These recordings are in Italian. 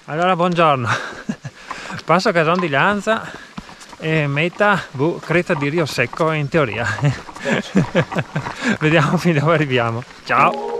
Allora, buongiorno. Passo a Cason di Lanza e meta Creta di Rio Secco in teoria. Vediamo fin dove arriviamo. Ciao!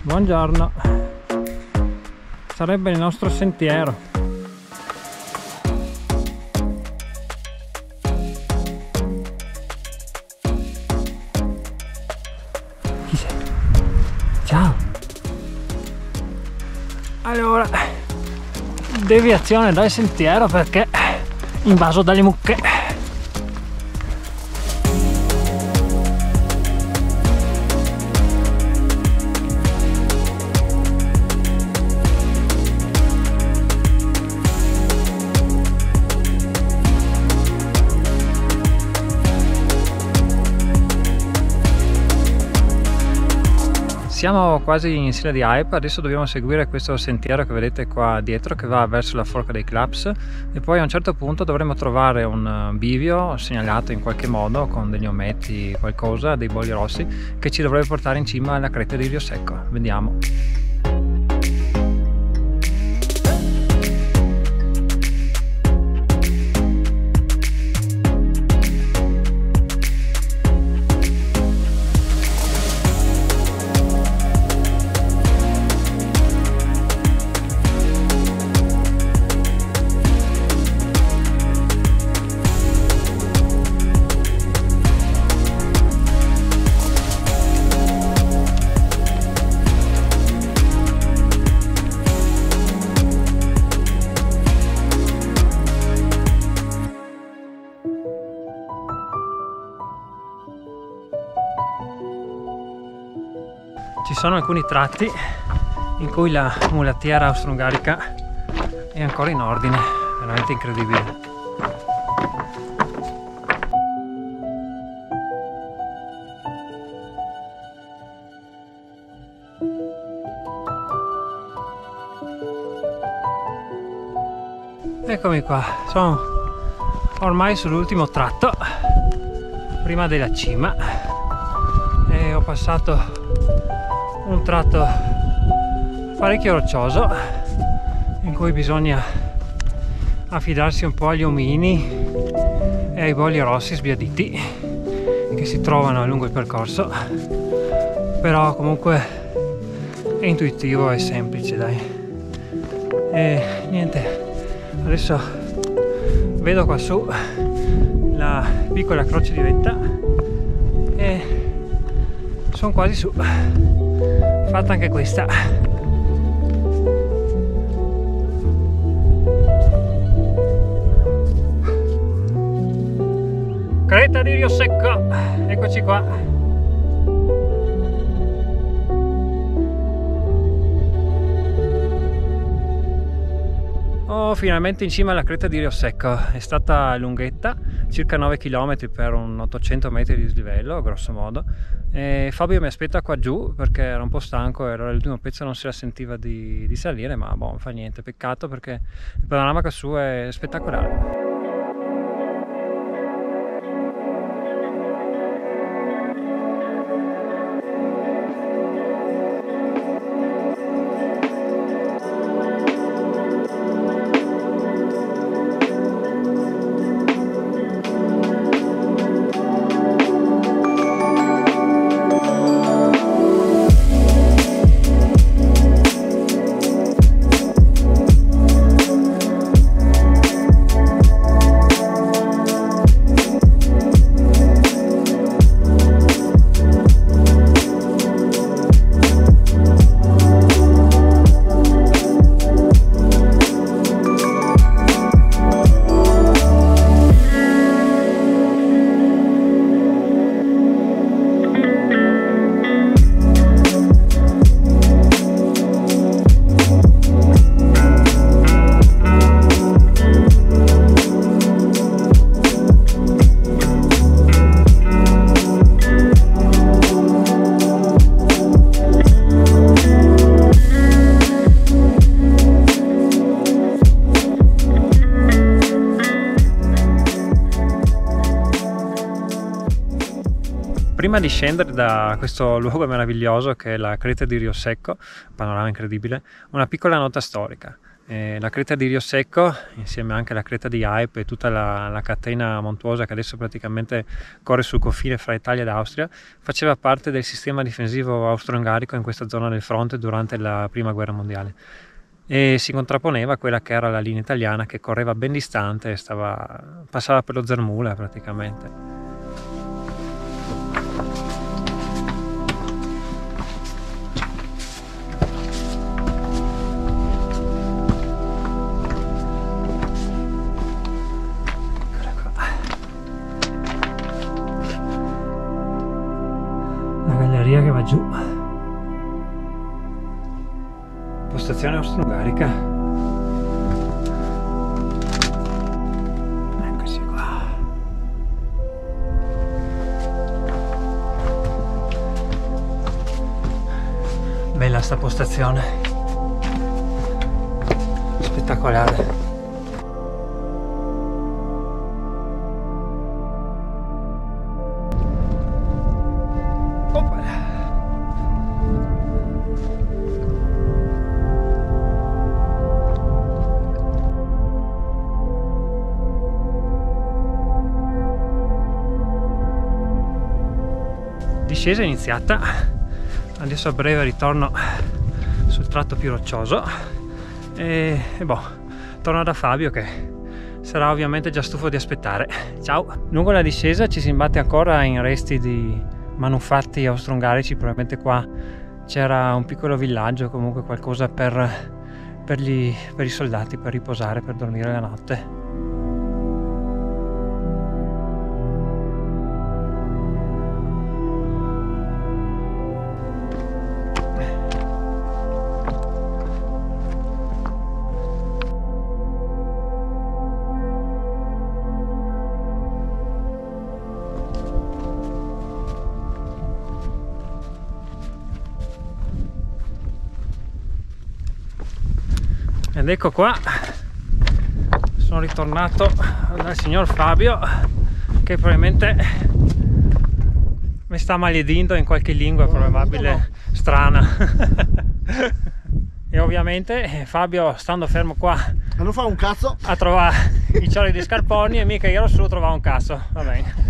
Buongiorno, sarebbe il nostro sentiero. Chi sei? Ciao! Allora, deviazione dal sentiero perché invaso dalle mucche. Siamo quasi in Silla di Hype, adesso dobbiamo seguire questo sentiero che vedete qua dietro che va verso la forca dei Claps e poi a un certo punto dovremo trovare un bivio segnalato in qualche modo con degli ometti, qualcosa, dei bolli rossi che ci dovrebbe portare in cima alla creta di Rio Secco. Vediamo. Ci sono alcuni tratti in cui la mulattiera austro-ungarica è ancora in ordine, veramente incredibile. Eccomi qua, sono ormai sull'ultimo tratto, prima della cima, e ho passato un tratto parecchio roccioso in cui bisogna affidarsi un po' agli omini e ai bolli rossi sbiaditi che si trovano lungo il percorso, però comunque è intuitivo e semplice, dai. E niente, adesso vedo qua su la piccola croce di vetta e sono quasi su. Fatta anche questa. Creta di Rio Secco, eccoci qua. Oh, finalmente in cima alla creta di Rio Secco. È stata lunghetta, circa 9 km per un 800 metri di dislivello, grosso modo. E Fabio mi aspetta qua giù perché era un po' stanco e allora l'ultimo pezzo non se la sentiva di salire, ma boh, non fa niente, peccato perché il panorama qua su è spettacolare. Prima di scendere da questo luogo meraviglioso che è la creta di Rio Secco, panorama incredibile, una piccola nota storica. La creta di Rio Secco, insieme anche alla creta di Alpe e tutta la catena montuosa che adesso praticamente corre sul confine fra Italia ed Austria, faceva parte del sistema difensivo austro-ungarico in questa zona del fronte durante la prima guerra mondiale e si contrapponeva a quella che era la linea italiana che correva ben distante e passava per lo Zermula praticamente. La galleria che va giù. Postazione austro-ungarica. Eccoci qua. Bella sta postazione. Spettacolare. Discesa è iniziata, adesso a breve ritorno sul tratto più roccioso e boh, torno da Fabio che sarà ovviamente già stufo di aspettare. Ciao! Lungo la discesa ci si imbatte ancora in resti di manufatti austro-ungarici, probabilmente qua c'era un piccolo villaggio, comunque qualcosa per i soldati, per riposare, per dormire la notte. Ed ecco qua, sono ritornato dal signor Fabio che probabilmente mi sta maledendo in qualche lingua probabile strana. E ovviamente Fabio, stando fermo qua a non fare un cazzo, a trovare i cioli di scarponi, e mica io ero solo trovare un cazzo, va bene.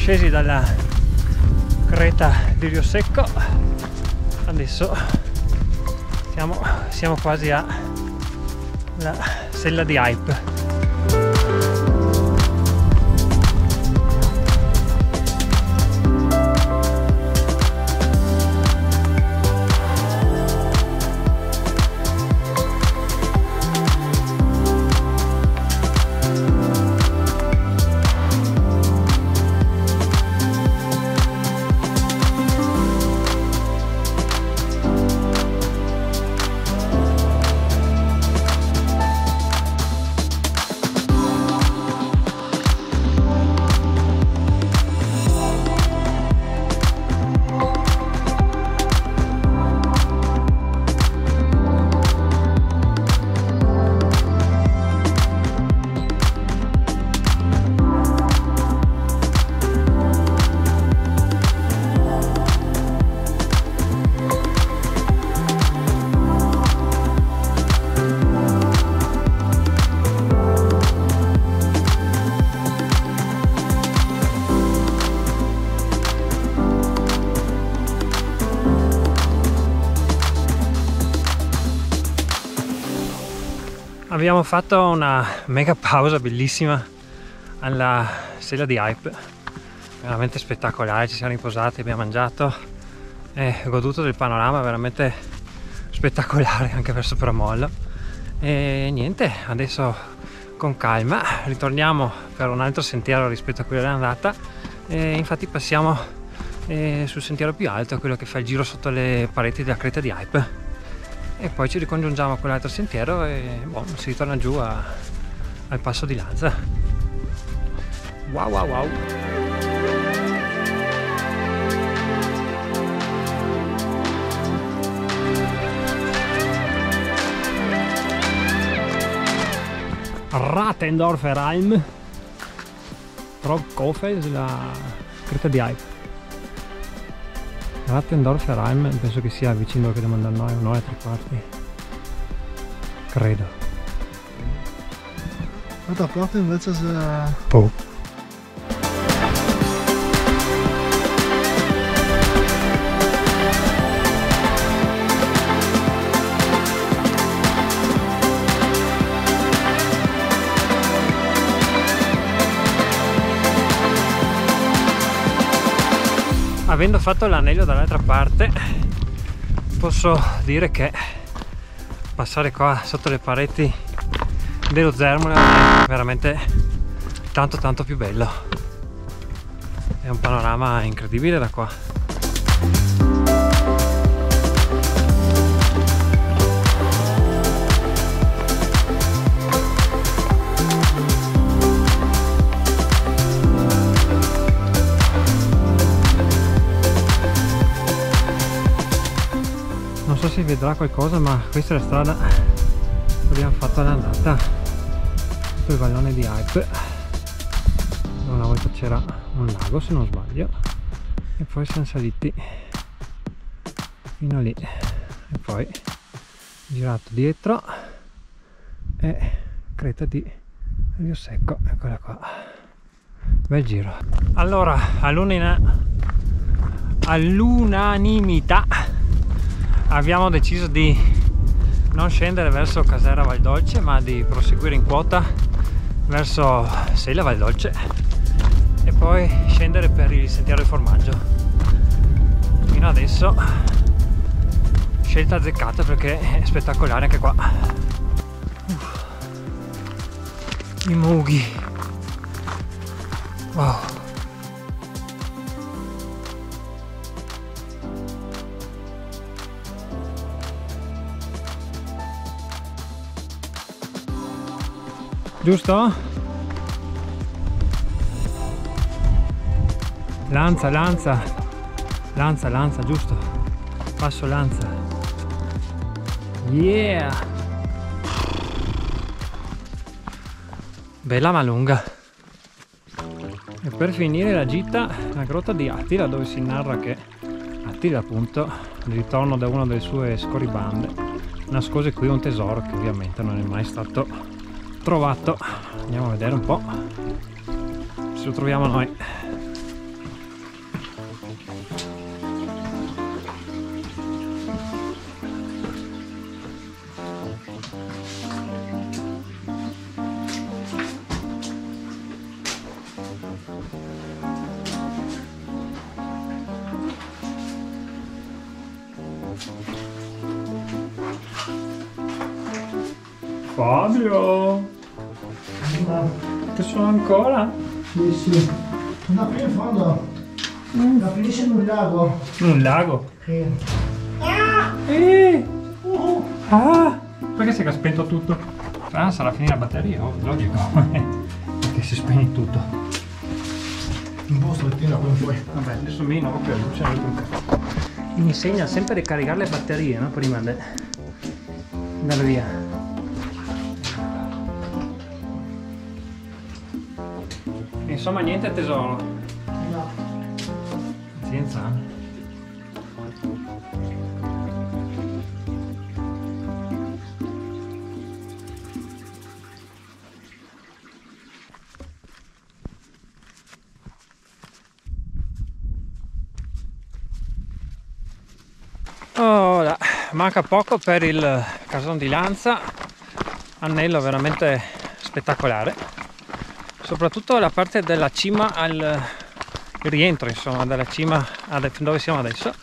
Scesi dalla creta di Rio Secco, adesso siamo quasi alla sella di Alpe. Abbiamo fatto una mega pausa bellissima alla sella di Alpe, veramente spettacolare, ci siamo riposati, abbiamo mangiato e goduto del panorama veramente spettacolare anche verso Pramollo. E niente, adesso con calma ritorniamo per un altro sentiero rispetto a quello dell'andata, e infatti passiamo sul sentiero più alto, quello che fa il giro sotto le pareti della creta di Hype, e poi ci ricongiungiamo a quell'altro sentiero e si ritorna giù al passo di Lanza. Wow wow wow! Rattendorfer Alm, Trogkofel sulla creta di Hype. Rattendorfer Alm penso che sia vicino, che dobbiamo andare noi, 1 ora e 3/4, credo. Guarda, proprio invece se... Oh. Avendo fatto l'anello dall'altra parte, posso dire che passare qua sotto le pareti dello Zermula è veramente tanto più bello. È un panorama incredibile da qua. Non so se vedrà qualcosa, ma questa è la strada che abbiamo fatto all'andata, il vallone di Hype. Una volta c'era un lago, se non sbaglio, e poi siamo saliti fino lì e poi girato dietro e creta di Rio Secco, eccola qua. Bel giro. Allora, all'unanimità abbiamo deciso di non scendere verso Casera Valdolce, ma di proseguire in quota verso Sella Valdolce e poi scendere per il sentiero del formaggio. Fino adesso scelta azzeccata, perché è spettacolare anche qua. I mughi, wow. Giusto? Lanza, giusto? Passo Lanza. Yeah! Bella ma lunga. E per finire la gita, la grotta di Attila, dove si narra che Attila, appunto, al ritorno da una delle sue scorribande, nascose qui un tesoro che ovviamente non è mai stato trovato. Andiamo a vedere un po' se lo troviamo noi. Fabio! Che sono ancora? Sì, sì. No, qui in fondo la finisce in un lago. In un lago? Sì. Ah! Perché si è spento tutto? Ah, sarà finita la batteria, logico. Perché si spegne tutto. Un po' strettina come puoi. Vabbè, adesso mi non proprio luce. Mi insegna sempre a ricaricare le batterie, no? Prima di andare via. Insomma, niente tesoro. No. Pazienza. Ora, manca poco per il Casone di Lanza, anello veramente spettacolare, soprattutto la parte della cima il rientro, insomma, dalla cima dove siamo adesso,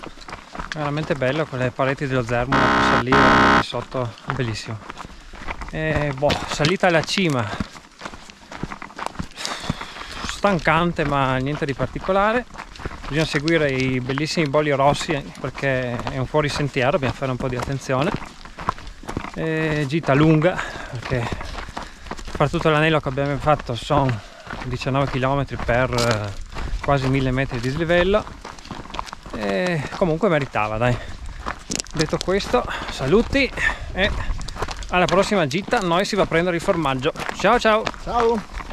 veramente bello, con le pareti dello Zermula che salire sotto, bellissimo. E salita alla cima, stancante ma niente di particolare. Bisogna seguire i bellissimi bolli rossi perché è un fuorisentiero, dobbiamo fare un po' di attenzione. Gita lunga perché per tutto l'anello che abbiamo fatto sono 19 km per quasi 1000 metri di dislivello, e comunque meritava, dai. Detto questo, saluti e alla prossima gita. Noi si va a prendere il formaggio. Ciao ciao. Ciao.